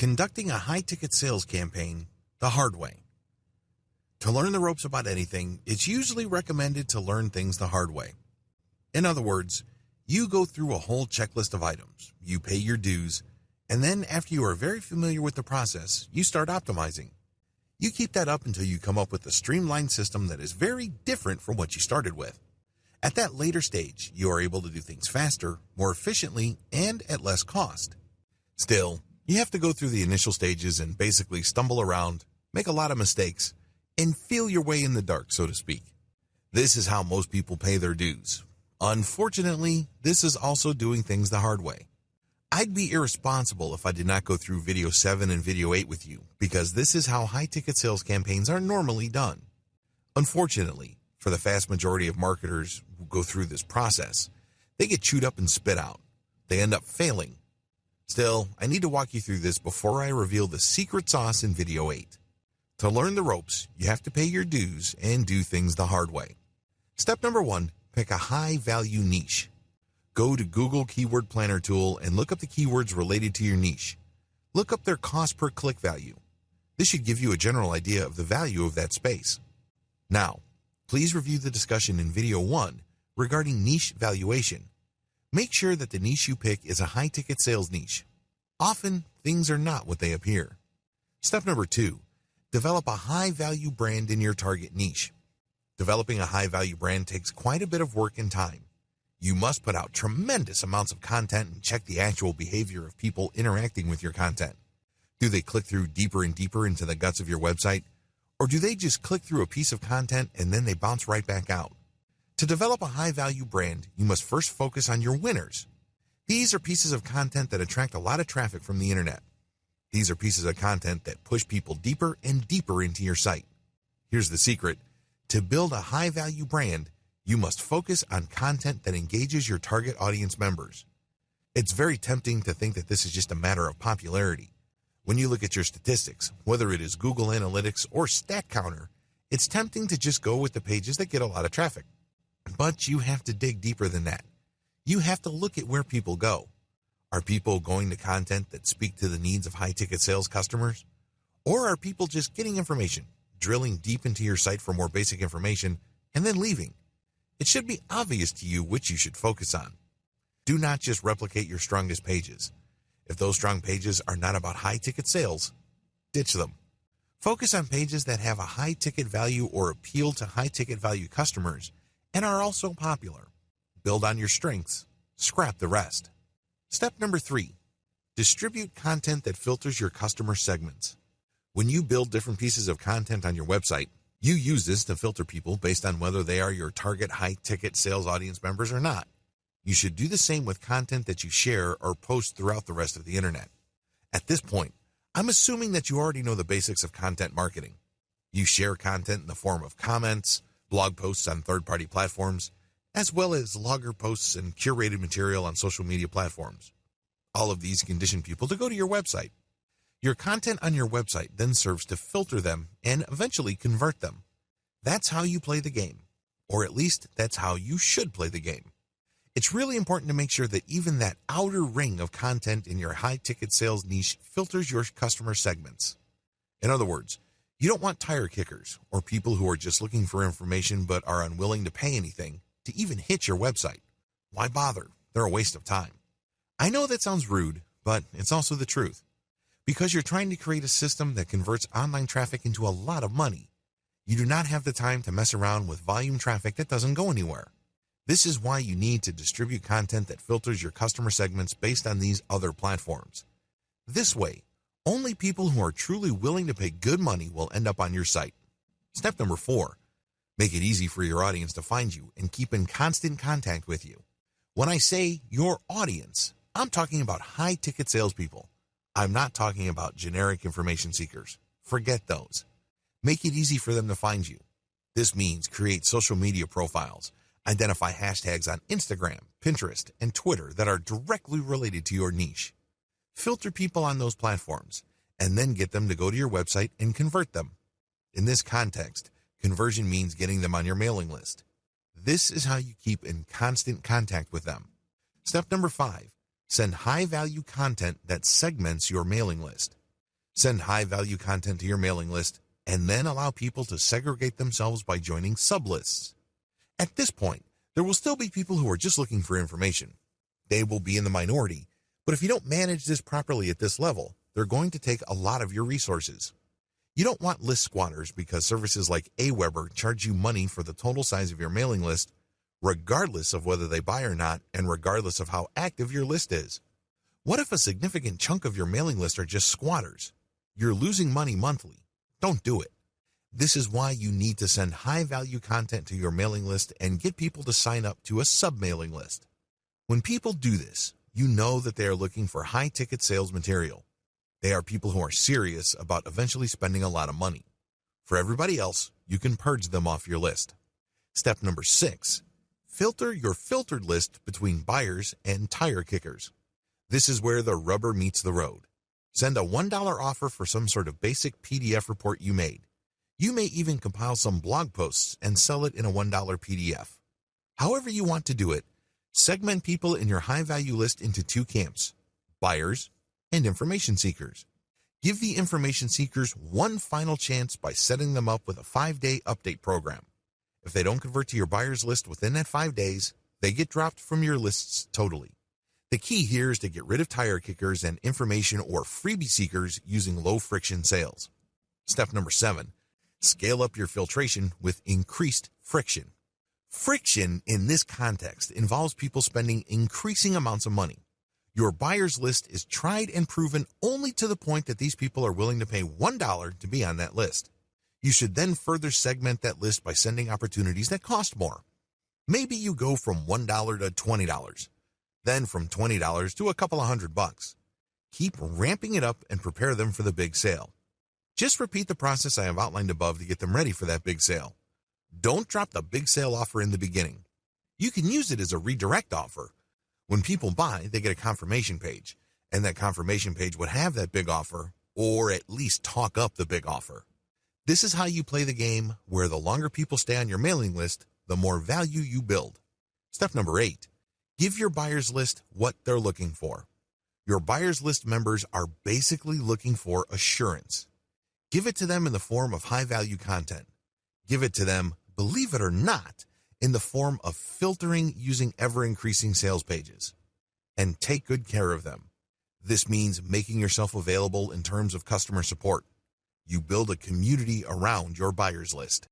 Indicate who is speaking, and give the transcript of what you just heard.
Speaker 1: Conducting a high-ticket sales campaign the hard way. To learn the ropes about anything, it's usually recommended to learn things the hard way. In other words, you go through a whole checklist of items, you pay your dues, and then after you are very familiar with the process, you start optimizing. You keep that up until you come up with a streamlined system that is very different from what you started with. At that later stage, you are able to do things faster, more efficiently, and at less cost. Still, you have to go through the initial stages and basically stumble around, make a lot of mistakes, and feel your way in the dark, so to speak. This is how most people pay their dues. Unfortunately, this is also doing things the hard way. I'd be irresponsible if I did not go through video 7 and video 8 with you, because this is how high-ticket sales campaigns are normally done. Unfortunately, for the vast majority of marketers who go through this process, they get chewed up and spit out. They end up failing. Still, I need to walk you through this before I reveal the secret sauce in video 8. To learn the ropes, you have to pay your dues and do things the hard way. Step number 1, pick a high-value niche. Go to Google Keyword Planner tool and look up the keywords related to your niche. Look up their cost per click value. This should give you a general idea of the value of that space. Now, please review the discussion in video 1 regarding niche valuation. Make sure that the niche you pick is a high-ticket sales niche. Often, things are not what they appear. Step number 2, develop a high-value brand in your target niche. Developing a high-value brand takes quite a bit of work and time. You must put out tremendous amounts of content and check the actual behavior of people interacting with your content. Do they click through deeper and deeper into the guts of your website? Or do they just click through a piece of content and then they bounce right back out? To develop a high-value brand, you must first focus on your winners. These are pieces of content that attract a lot of traffic from the internet. These are pieces of content that push people deeper and deeper into your site. Here's the secret. To build a high-value brand, you must focus on content that engages your target audience members. It's very tempting to think that this is just a matter of popularity. When you look at your statistics, whether it is Google Analytics or StatCounter, it's tempting to just go with the pages that get a lot of traffic. But you have to dig deeper than that. You have to look at where people go. Are people going to content that speak to the needs of high-ticket sales customers? Or are people just getting information, drilling deep into your site for more basic information, and then leaving? It should be obvious to you which you should focus on. Do not just replicate your strongest pages. If those strong pages are not about high-ticket sales, ditch them. Focus on pages that have a high-ticket value or appeal to high-ticket value customers and are also popular. Build on your strengths. Scrap the rest. Step number 3, distribute content that filters your customer segments. When you build different pieces of content on your website, you use this to filter people based on whether they are your target high-ticket sales audience members or not. You should do the same with content that you share or post throughout the rest of the internet. At this point, I'm assuming that you already know the basics of content marketing. You share content in the form of comments, blog posts on third-party platforms, as well as logger posts and curated material on social media platforms. All of these condition people to go to your website. Your content on your website then serves to filter them and eventually convert them. That's how you play the game, or at least that's how you should play the game. It's really important to make sure that even that outer ring of content in your high-ticket sales niche filters your customer segments. In other words, you don't want tire kickers or people who are just looking for information but are unwilling to pay anything to even hit your website. Why bother? They're a waste of time. I know that sounds rude, but it's also the truth. Because you're trying to create a system that converts online traffic into a lot of money, you do not have the time to mess around with volume traffic that doesn't go anywhere. This is why you need to distribute content that filters your customer segments based on these other platforms. This way, only people who are truly willing to pay good money will end up on your site. Step number 4, make it easy for your audience to find you and keep in constant contact with you. When I say your audience, I'm talking about high-ticket salespeople. I'm not talking about generic information seekers. Forget those. Make it easy for them to find you. This means create social media profiles, identify hashtags on Instagram, Pinterest, and Twitter that are directly related to your niche. Filter people on those platforms, and then get them to go to your website and convert them. In this context, conversion means getting them on your mailing list. This is how you keep in constant contact with them. Step number 5, send high-value content that segments your mailing list. Send high-value content to your mailing list, and then allow people to segregate themselves by joining sublists. At this point, there will still be people who are just looking for information. They will be in the minority, but if you don't manage this properly at this level, they're going to take a lot of your resources. You don't want list squatters because services like Aweber charge you money for the total size of your mailing list, regardless of whether they buy or not and regardless of how active your list is. What if a significant chunk of your mailing list are just squatters? You're losing money monthly. Don't do it. This is why you need to send high-value content to your mailing list and get people to sign up to a sub-mailing list. When people do this, you know that they are looking for high-ticket sales material. They are people who are serious about eventually spending a lot of money. For everybody else, you can purge them off your list. Step number 6, filter your filtered list between buyers and tire kickers. This is where the rubber meets the road. Send a $1 offer for some sort of basic PDF report you made. You may even compile some blog posts and sell it in a $1 PDF. However you want to do it, segment people in your high-value list into 2 camps, buyers and information seekers. Give the information seekers one final chance by setting them up with a 5-day update program. If they don't convert to your buyers list within that 5 days, they get dropped from your lists totally. The key here is to get rid of tire kickers and information or freebie seekers using low-friction sales. Step number 7, scale up your filtration with increased friction. Friction in this context involves people spending increasing amounts of money. Your buyer's list is tried and proven only to the point that these people are willing to pay $1 to be on that list. You should then further segment that list by sending opportunities that cost more. Maybe you go from $1 to $20, then from $20 to a couple of $100. Keep ramping it up and prepare them for the big sale. Just repeat the process I have outlined above to get them ready for that big sale. Don't drop the big sale offer in the beginning. You can use it as a redirect offer. When people buy, they get a confirmation page, and that confirmation page would have that big offer, or at least talk up the big offer. This is how you play the game, where the longer people stay on your mailing list, the more value you build. Step number 8, give your buyers list what they're looking for. Your buyers list members are basically looking for assurance. Give it to them in the form of high-value content. Give it to them, believe it or not, in the form of filtering using ever-increasing sales pages. And take good care of them. This means making yourself available in terms of customer support. You build a community around your buyers list.